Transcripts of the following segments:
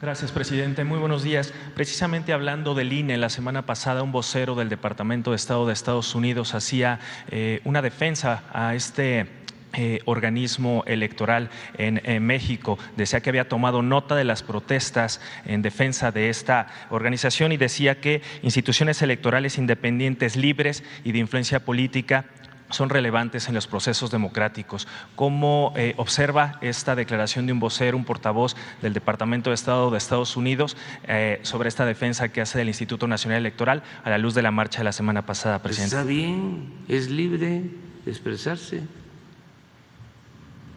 Gracias, presidente. Muy buenos días. Precisamente hablando del INE, la semana pasada un vocero del Departamento de Estado de Estados Unidos hacía una defensa a este organismo electoral en México. Decía que había tomado nota de las protestas en defensa de esta organización y decía que instituciones electorales independientes, libres y de influencia política son relevantes en los procesos democráticos. ¿Cómo observa esta declaración de un vocero, un portavoz del Departamento de Estado de Estados Unidos sobre esta defensa que hace del Instituto Nacional Electoral a la luz de la marcha de la semana pasada, presidente? Está bien, es libre de expresarse.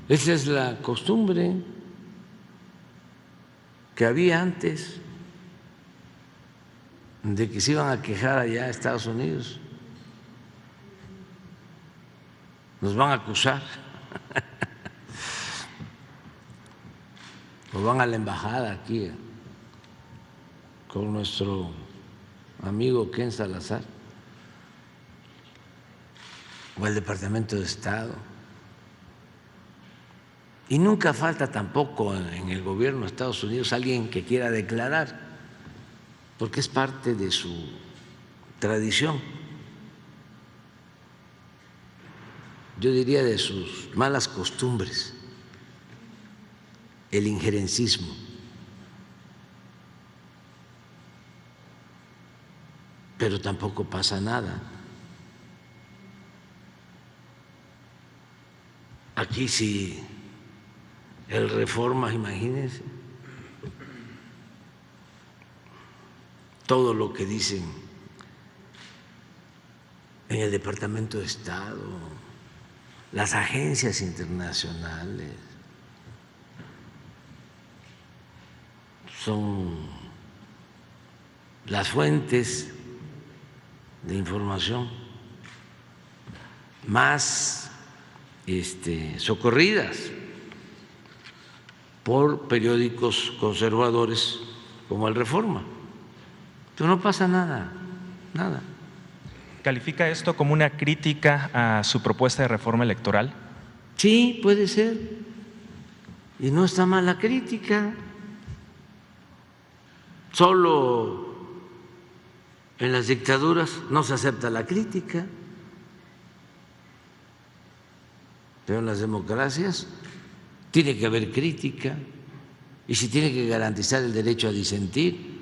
Esa es la costumbre que había antes de que se iban a quejar allá a Estados Unidos. Nos van a acusar, nos van a la embajada aquí con nuestro amigo Ken Salazar o al Departamento de Estado. Y nunca falta tampoco en el gobierno de Estados Unidos alguien que quiera declarar, porque es parte de su tradición, yo diría de sus malas costumbres, el injerencismo. Pero tampoco pasa nada. Aquí si el Reforma, imagínense, todo lo que dicen en el Departamento de Estado, las agencias internacionales, son las fuentes de información más socorridas por periódicos conservadores como el Reforma. Pero no pasa nada, nada. ¿Califica esto como una crítica a su propuesta de reforma electoral? Sí, puede ser. Y no está mal la crítica. Solo en las dictaduras no se acepta la crítica, pero en las democracias tiene que haber crítica y se tiene que garantizar el derecho a disentir.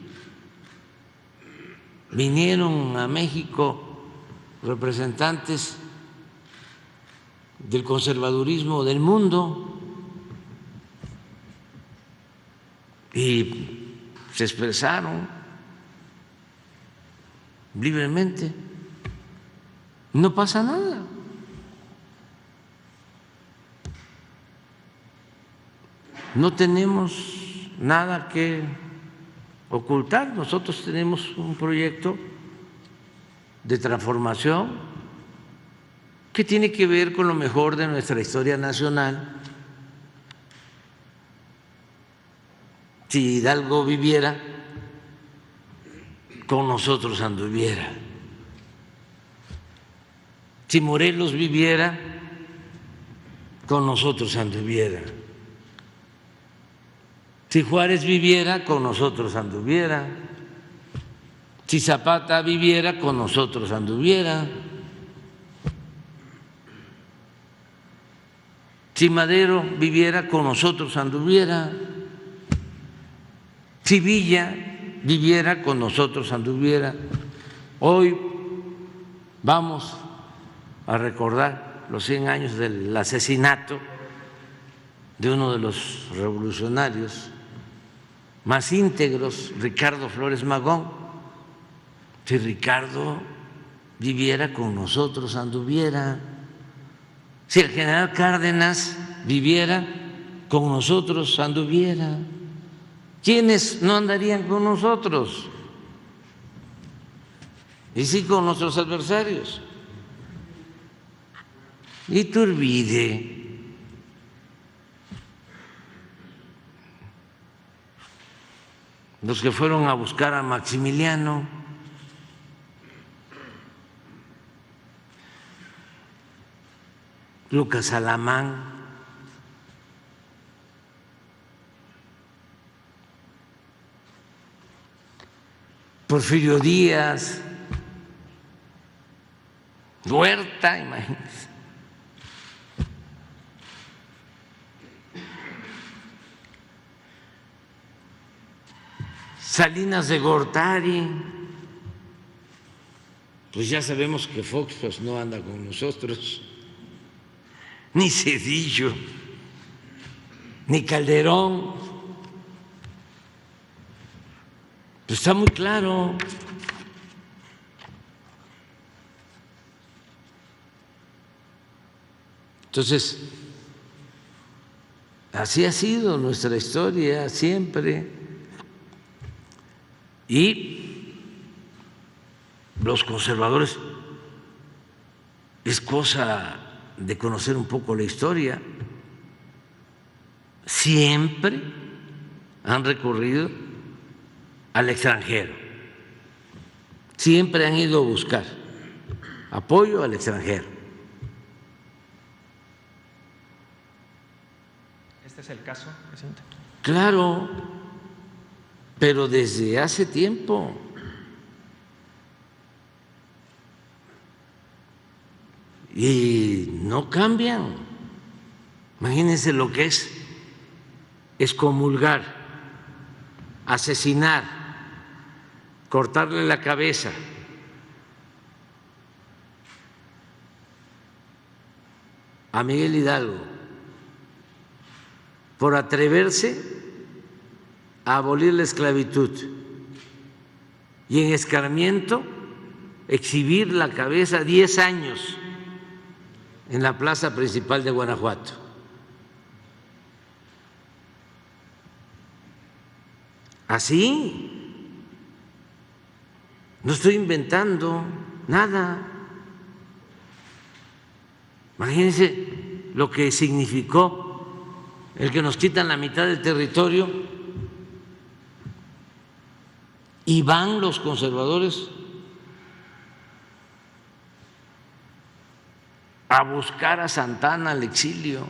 Vinieron a México representantes del conservadurismo del mundo y se expresaron libremente. No pasa nada. No tenemos nada que ocultar. Nosotros tenemos un proyecto de transformación que tiene que ver con lo mejor de nuestra historia nacional. Si Hidalgo viviera, con nosotros anduviera. Si Morelos viviera, con nosotros anduviera. Si Juárez viviera, con nosotros anduviera. Si Zapata viviera, con nosotros anduviera. Si Madero viviera, con nosotros anduviera. Si Villa viviera, con nosotros anduviera. Hoy vamos a recordar los 100 años del asesinato de uno de los revolucionarios más íntegros, Ricardo Flores Magón. Si Ricardo viviera, con nosotros anduviera. Si el general Cárdenas viviera, con nosotros anduviera. ¿Quiénes no andarían con nosotros? Y sí con nuestros adversarios. Iturbide, los que fueron a buscar a Maximiliano, Lucas Alamán, Porfirio Díaz, Huerta, imagínense. Salinas de Gortari, pues ya sabemos que Fox pues no anda con nosotros, ni Cedillo, ni Calderón. Pues está muy claro. Entonces, así ha sido nuestra historia siempre. Y los conservadores, es cosa de conocer un poco la historia, siempre han recurrido al extranjero, siempre han ido a buscar apoyo al extranjero. ¿Este es el caso, presidente? Claro, pero desde hace tiempo. Y no cambian. Imagínense lo que es excomulgar, asesinar, cortarle la cabeza a Miguel Hidalgo por atreverse a abolir la esclavitud y en escarmiento exhibir la cabeza 10 años en la plaza principal de Guanajuato. Así, no estoy inventando nada. Imagínense lo que significó el que nos quitan la mitad del territorio y van los conservadores a buscar a Santana al exilio.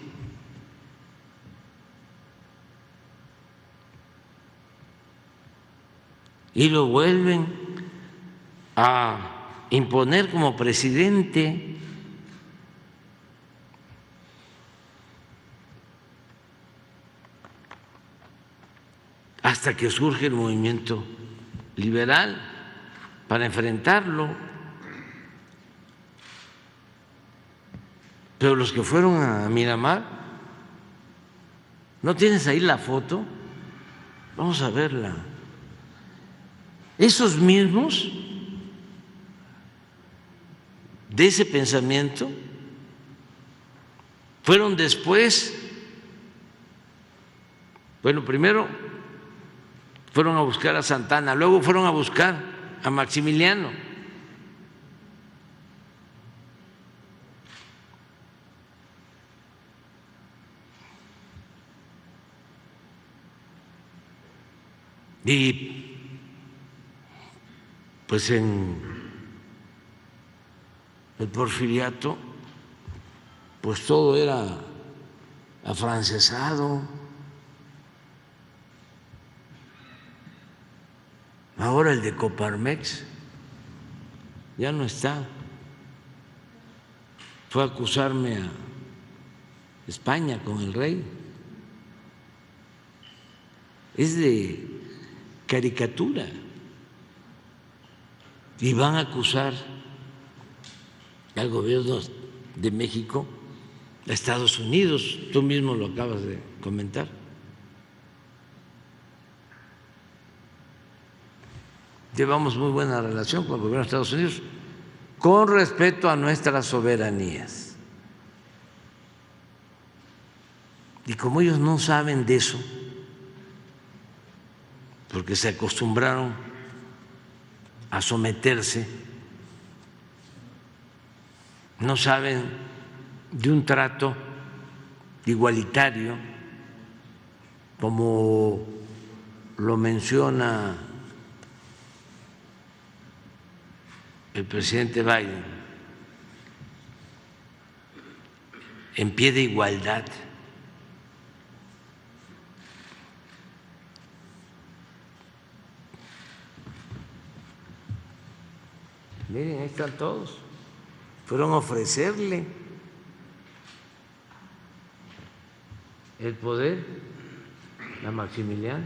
Y lo vuelven a imponer como presidente. Hasta que surge el movimiento liberal para enfrentarlo. Pero los que fueron a Miramar, ¿no tienes ahí la foto? Vamos a verla. Esos mismos de ese pensamiento fueron después, bueno, primero fueron a buscar a Santana, luego fueron a buscar a Maximiliano. Y pues en el Porfiriato, pues todo era afrancesado. Ahora el de Coparmex ya no está. Fue a acusarme a España con el rey. Es de caricatura. Y van a acusar al gobierno de México, a Estados Unidos, tú mismo lo acabas de comentar. Llevamos muy buena relación con el gobierno de Estados Unidos, con respeto a nuestras soberanías. Y como ellos no saben de eso, porque se acostumbraron a someterse, no saben de un trato igualitario, como lo menciona el presidente Biden, en pie de igualdad. Miren, ahí están todos. Fueron a ofrecerle el poder a Maximiliano.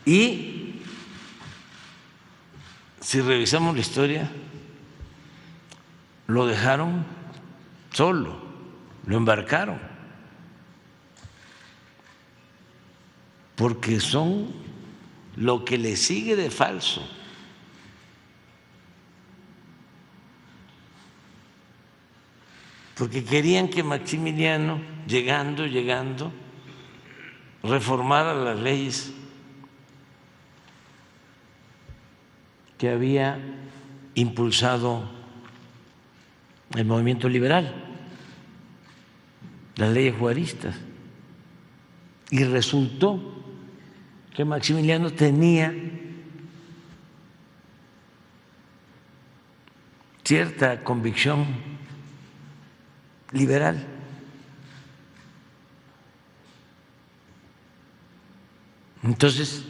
Y si revisamos la historia, lo dejaron solo, lo embarcaron, porque son lo que le sigue de falso. Porque querían que Maximiliano, llegando, reformara las leyes que había impulsado el movimiento liberal, las leyes juaristas. Y resultó que Maximiliano tenía cierta convicción liberal. Entonces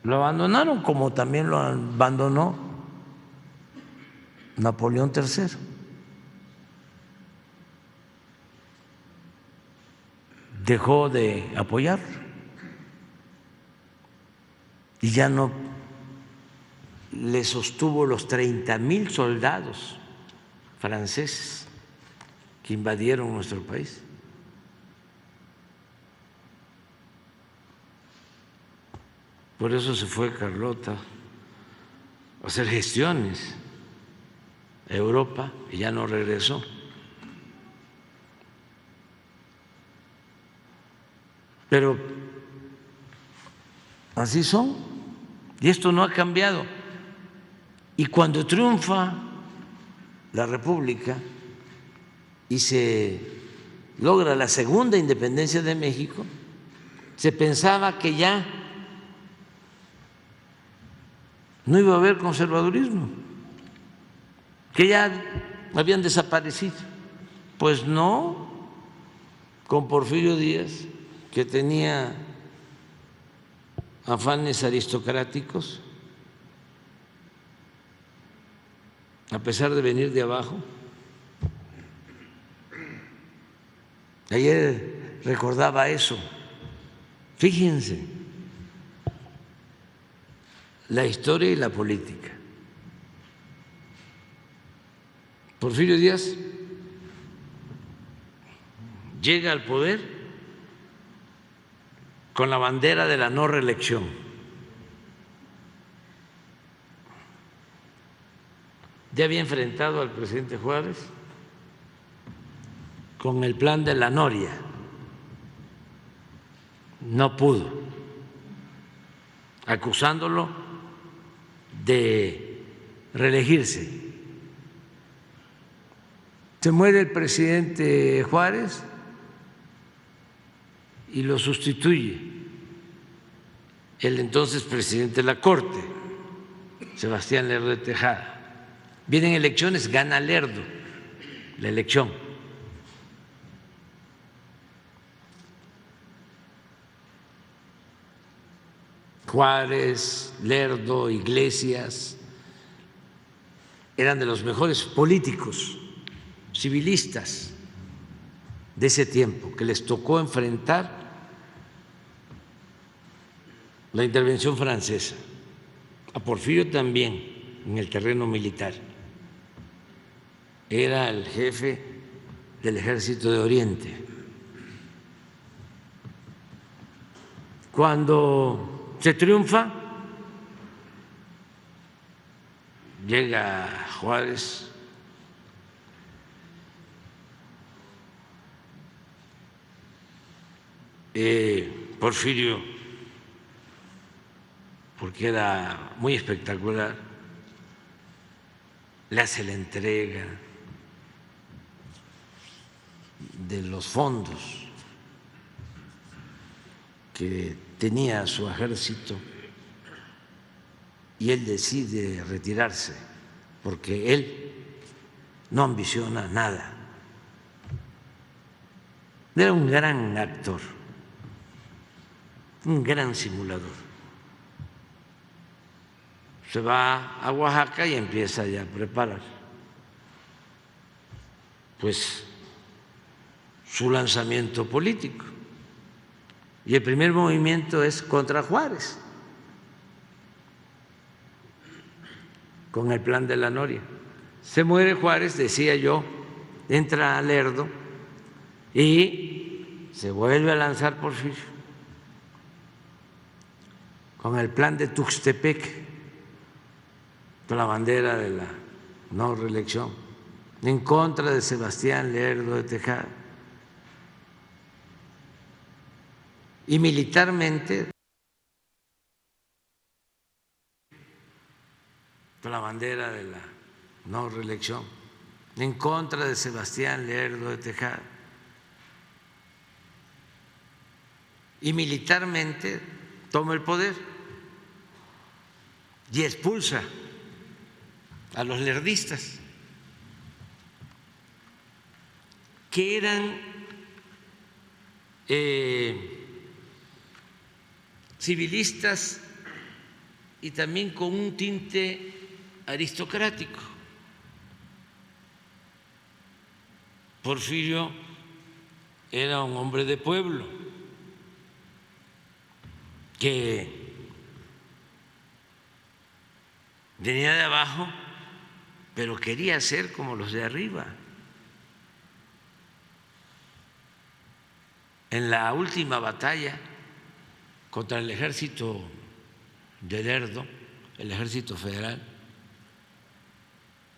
lo abandonaron, como también lo abandonó Napoleón III. Dejó de apoyar y ya no le sostuvo los 30,000 soldados franceses que invadieron nuestro país. Por eso se fue Carlota a hacer gestiones a Europa y ya no regresó. Pero así son, y esto no ha cambiado. Y cuando triunfa la República y se logra la segunda independencia de México, se pensaba que ya no iba a haber conservadurismo, que ya habían desaparecido. Pues no, con Porfirio Díaz, que tenía afanes aristocráticos, a pesar de venir de abajo. Ayer recordaba eso. Fíjense, la historia y la política. Porfirio Díaz llega al poder con la bandera de la no reelección. Ya había enfrentado al presidente Juárez con el plan de la Noria. No pudo, acusándolo de reelegirse. Se muere el presidente Juárez y lo sustituye el entonces presidente de la Corte, Sebastián Lerdo de Tejada. Vienen elecciones, gana Lerdo la elección. Juárez, Lerdo, Iglesias eran de los mejores políticos civilistas de ese tiempo, que les tocó enfrentar la intervención francesa. A Porfirio también en el terreno militar. Era el jefe del Ejército de Oriente. Cuando se triunfa, llega Juárez Porfirio, porque era muy espectacular, le hace la entrega de los fondos que tenía su ejército y él decide retirarse porque él no ambiciona nada. Era un gran actor, un gran simulador. se va a Oaxaca y empieza ya a preparar pues su lanzamiento político. Y el primer movimiento es contra Juárez, con el plan de la Noria. Se muere Juárez, decía yo, entra Lerdo y se vuelve a lanzar Porfirio con el plan de Tuxtepec, con la bandera de la no reelección, en contra de Sebastián Lerdo de Tejada. Y militarmente, con la bandera de la no reelección, en contra de Sebastián Lerdo de Tejada. Y militarmente toma el poder y expulsa a los lerdistas, que eran civilistas y también con un tinte aristocrático. Porfirio era un hombre de pueblo que venía de abajo, pero quería ser como los de arriba. En la última batalla contra el ejército de Lerdo, el ejército federal,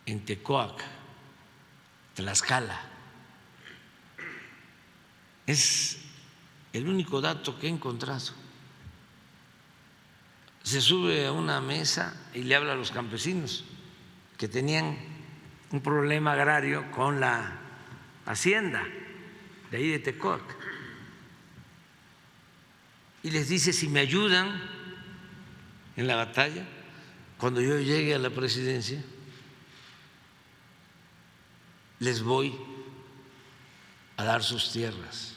en Tecoac, Tlaxcala, es el único dato que he encontrado. Se sube a una mesa y le habla a los campesinos que tenían un problema agrario con la hacienda de ahí de Tecoac, y les dice: si me ayudan en la batalla, cuando yo llegue a la presidencia, les voy a dar sus tierras.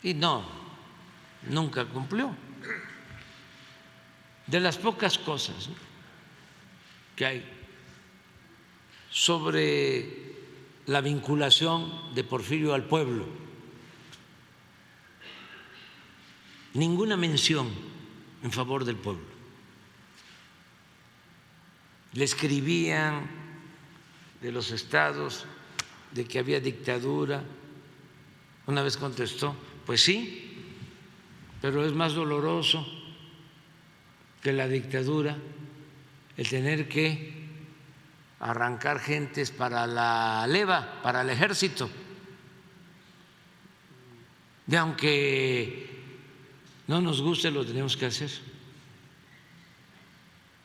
Y no, nunca cumplió. De las pocas cosas que hay sobre la vinculación de Porfirio al pueblo, ninguna mención en favor del pueblo. Le escribían de los estados de que había dictadura. Una vez contestó: pues sí, pero es más doloroso que la dictadura el tener que arrancar gentes para la leva, para el ejército. Y aunque no nos guste, lo tenemos que hacer.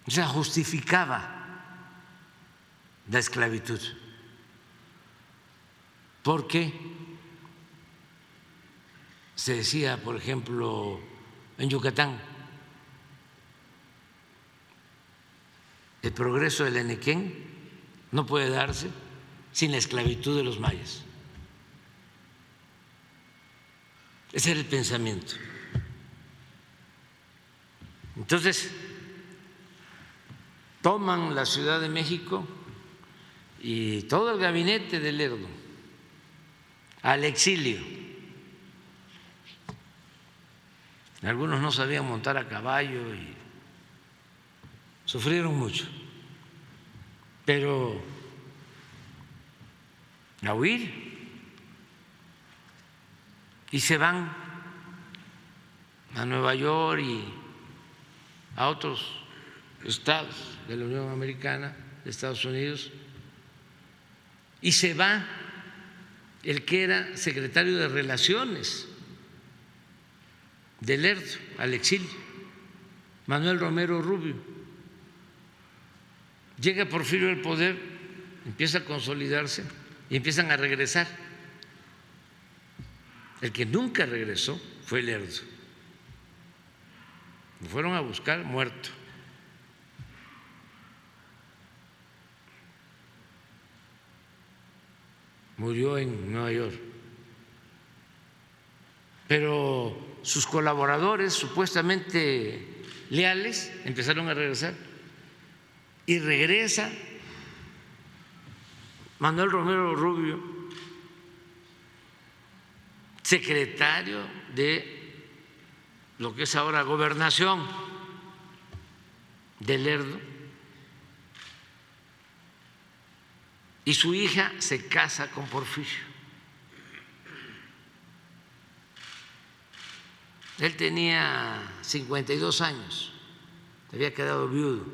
O sea, justificaba la esclavitud, porque se decía, por ejemplo, en Yucatán, el progreso del Enequén no puede darse sin la esclavitud de los mayas. Ese era el pensamiento. Entonces, toman la Ciudad de México y todo el gabinete de Lerdo al exilio. Algunos no sabían montar a caballo y sufrieron mucho, pero a huir, y se van a Nueva York y a otros estados de la Unión Americana, de Estados Unidos, y se va el que era secretario de Relaciones de Lerdo al exilio, Manuel Romero Rubio. Llega Porfirio al poder, empieza a consolidarse y empiezan a regresar. El que nunca regresó fue Lerdo. Lo fueron a buscar muerto. Murió en Nueva York. Pero sus colaboradores supuestamente leales empezaron a regresar y regresa Manuel Romero Rubio, secretario de lo que es ahora Gobernación de Lerdo, y su hija se casa con Porfirio. Él tenía 52 años, había quedado viudo,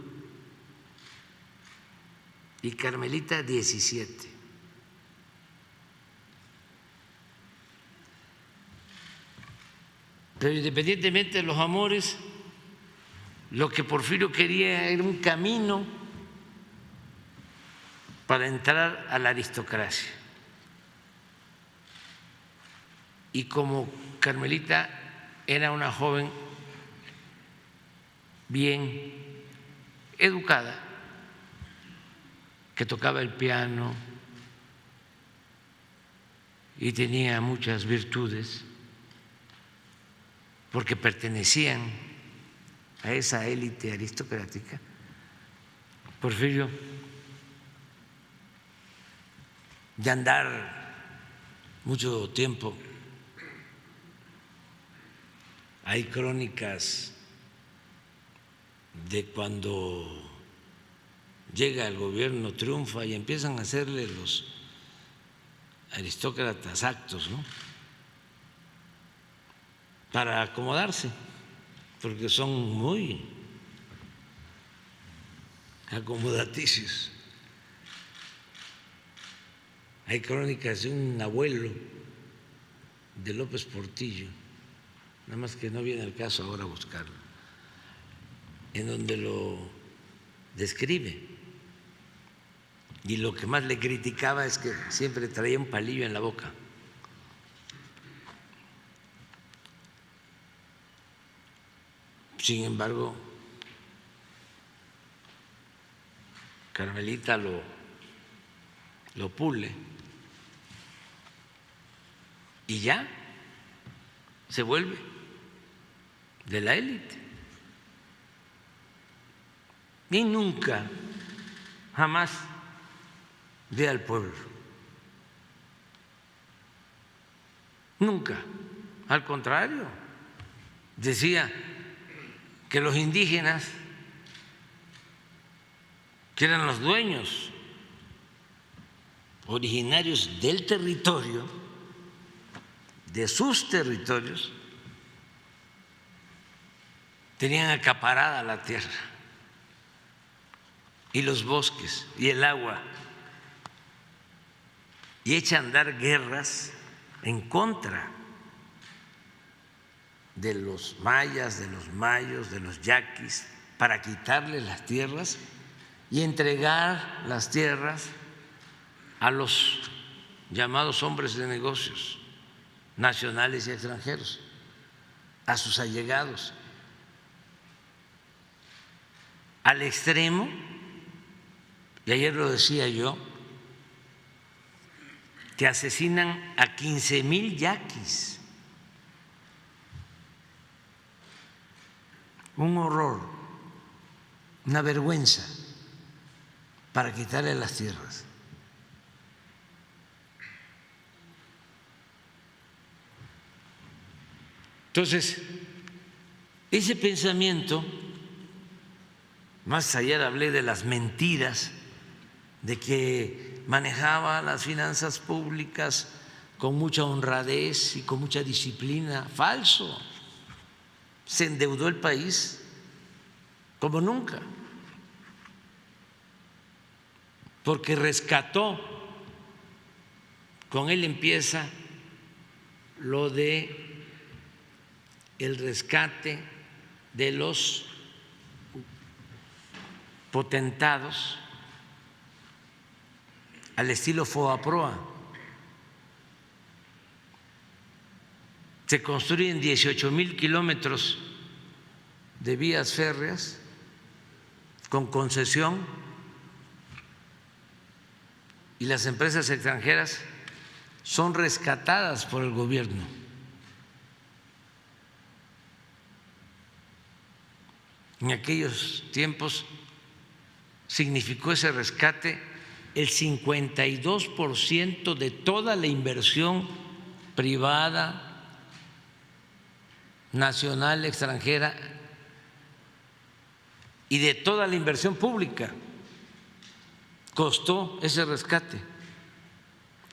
y Carmelita 17. Pero independientemente de los amores, lo que Porfirio quería era un camino para entrar a la aristocracia. Y como Carmelita era una joven bien educada, que tocaba el piano y tenía muchas virtudes, porque pertenecían a esa élite aristocrática, Porfirio, de andar mucho tiempo, hay crónicas de cuando llega el gobierno, triunfa y empiezan a hacerle los aristócratas actos, ¿no?, para acomodarse, porque son muy acomodaticios. Hay crónicas de un abuelo de López Portillo, nada más que no viene al caso ahora buscarlo, en donde lo describe. Y lo que más le criticaba es que siempre traía un palillo en la boca. Sin embargo, Carmelita lo pule y ya se vuelve de la élite. Y nunca, jamás ve al pueblo. Nunca. Al contrario, decía que los indígenas, que eran los dueños originarios del territorio, de sus territorios, tenían acaparada la tierra y los bosques y el agua, y echa a andar guerras en contra de los mayas, de los mayos, de los yaquis, para quitarles las tierras y entregar las tierras a los llamados hombres de negocios nacionales y extranjeros, a sus allegados, al extremo, y ayer lo decía yo, que asesinan a 15,000 yaquis. Un horror, una vergüenza, para quitarle las tierras. Entonces, ese pensamiento, más ayer hablé de las mentiras, de que manejaba las finanzas públicas con mucha honradez y con mucha disciplina. Falso. Se endeudó el país como nunca, porque rescató, con él empieza lo de el rescate de los potentados al estilo Fobaproa. Se construyen 18,000 kilómetros de vías férreas con concesión y las empresas extranjeras son rescatadas por el gobierno. En aquellos tiempos significó ese rescate el 52% de toda la inversión privada, nacional, extranjera y de toda la inversión pública. Costó ese rescate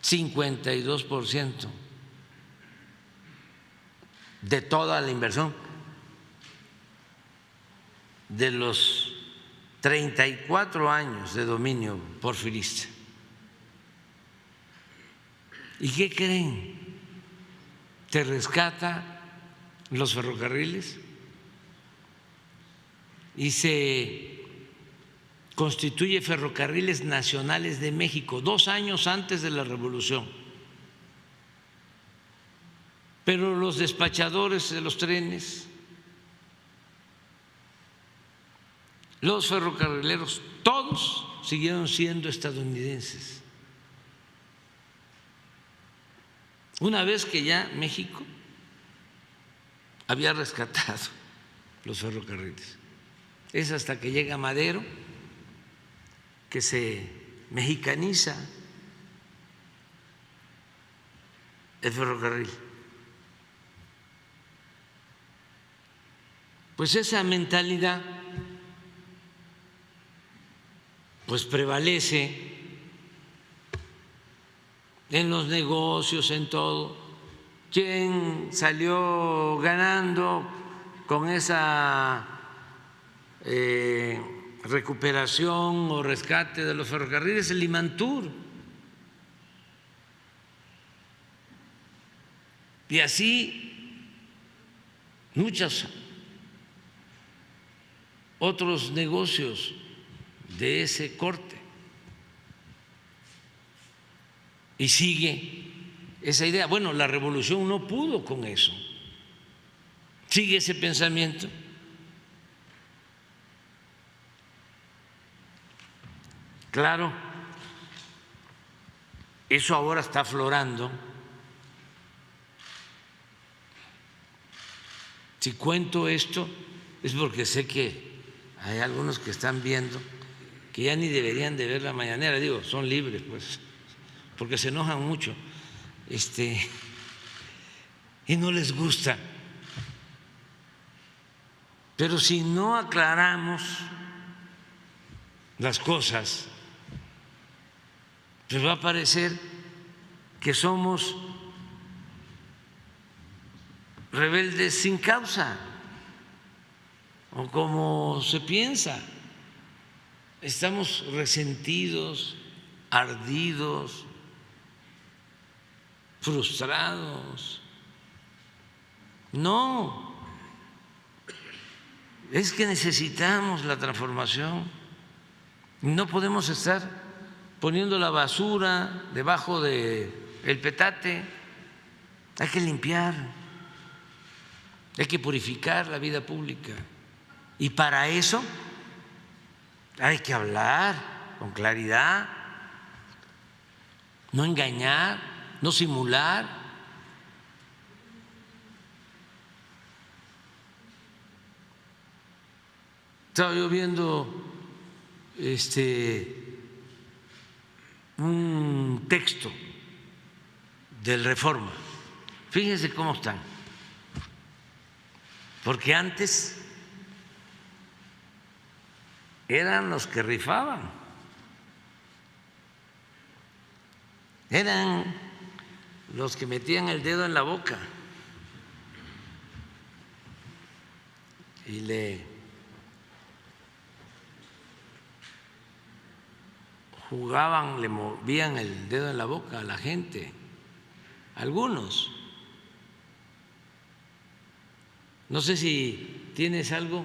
52% de toda la inversión de los 34 años de dominio porfirista. ¿Y qué creen? ¿Te rescata los ferrocarriles? Y se constituye Ferrocarriles Nacionales de México 2 años antes de la Revolución. Pero los despachadores de los trenes, los ferrocarrileros, todos siguieron siendo estadounidenses. Una vez que ya México había rescatado los ferrocarriles, es hasta que llega Madero que se mexicaniza el ferrocarril. Pues esa mentalidad pues prevalece en los negocios, en todo. ¿Quién salió ganando con esa recuperación o rescate de los ferrocarriles? El Limantur. Y así muchos otros negocios de ese corte. Y sigue esa idea. Bueno, la revolución no pudo con eso. Sigue ese pensamiento. Claro, eso ahora está aflorando. Si cuento esto es porque sé que hay algunos que están viendo que ya ni deberían de ver la mañanera. Digo, son libres, pues, porque se enojan mucho y no les gusta. Pero si no aclaramos las cosas, pues va a parecer que somos rebeldes sin causa, o como se piensa, estamos resentidos, ardidos, frustrados. No, es que necesitamos la transformación. No podemos estar poniendo la basura debajo del petate. Hay que limpiar, hay que purificar la vida pública. Y para eso hay que hablar con claridad, no engañar, no simular. Estaba yo viendo un texto del Reforma. Fíjense cómo están. Porque antes eran los que rifaban, eran los que metían el dedo en la boca y le jugaban, le movían el dedo en la boca a la gente, algunos. No sé si tienes algo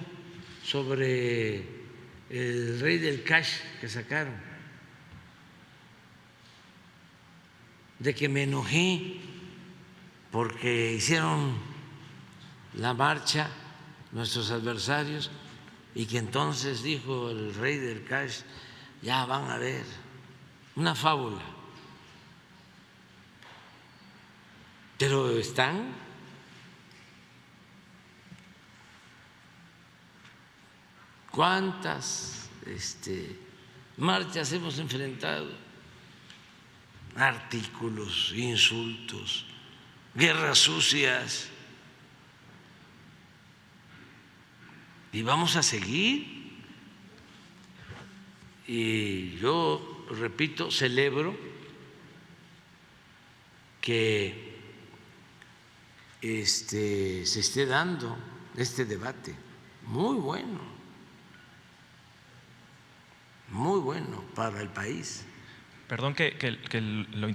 sobre el rey del cash que sacaron, de que me enojé porque hicieron la marcha nuestros adversarios y que entonces dijo el rey del cash, ya van a ver, una fábula. Pero están ¿Cuántas marchas hemos enfrentado? Artículos, insultos, guerras sucias. Y vamos a seguir. Y yo, repito, celebro que se esté dando este debate. Muy bueno para el país. Perdón que lo